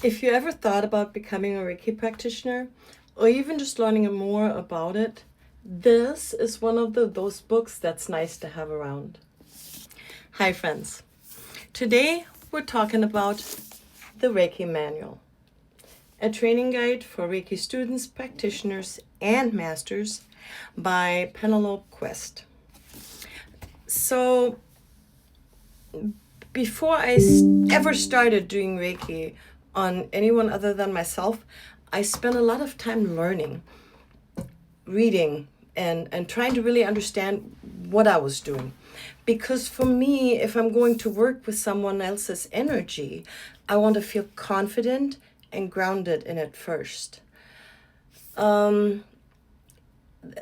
If you ever thought about becoming a Reiki practitioner or even just learning more about it, this is one of those books that's nice to have around. Hi friends. Today we're talking about the Reiki Manual, a training guide for Reiki students, practitioners, and masters by Penelope Quest. So before I ever started doing Reiki on anyone other than myself, I spent a lot of time learning, reading, and trying to really understand what I was doing. Because for me, if I'm going to work with someone else's energy, I want to feel confident and grounded in it first.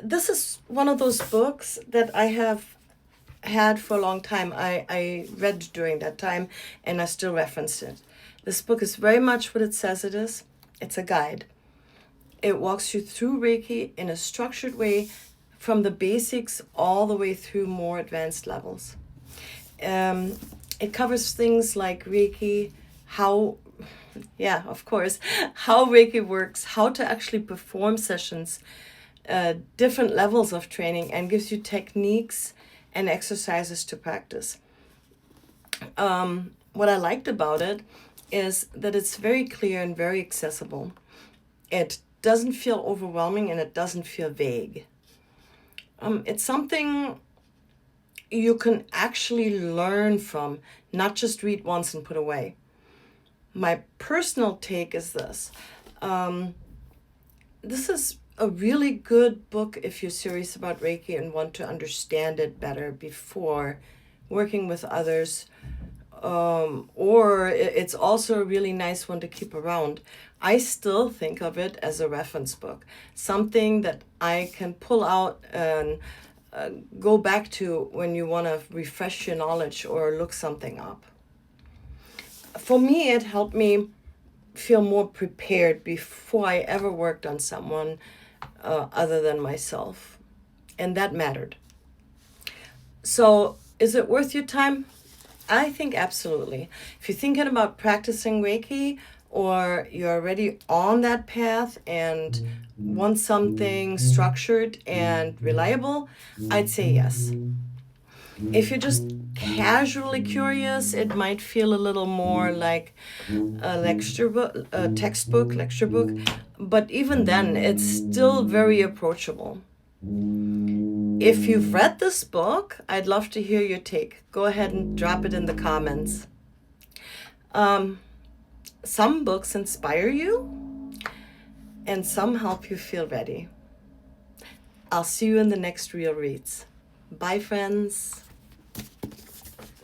This is one of those books that I have had for a long time. I read during that time and I still reference it. This book is very much what it says it is. It's a guide. It walks you through Reiki in a structured way from the basics all the way through more advanced levels. It covers things like Reiki, how Reiki works, how to actually perform sessions, different levels of training, and gives you techniques and exercises to practice. What I liked about it is that it's very clear and very accessible. It doesn't feel overwhelming and it doesn't feel vague. It's something you can actually learn from, not just read once and put away. My personal take is this. This is a really good book if you're serious about Reiki and want to understand it better before working with others. Or it's also a really nice one to keep around. I still think of it as a reference book, something that I can pull out and go back to when you want to refresh your knowledge or look something up. For me, it helped me feel more prepared before I ever worked on someone other than myself. And that mattered. So, is it worth your time? I think absolutely. If you're thinking about practicing Reiki or you're already on that path and want something structured and reliable, I'd say yes. If you're just casually curious, it might feel a little more like a lecture book, a textbook, lecture book, but even then, it's still very approachable. If you've read this book, I'd love to hear your take. Go ahead and drop it in the comments. Some books inspire you, and some help you feel ready. I'll see you in the next Real Reads. Bye, friends.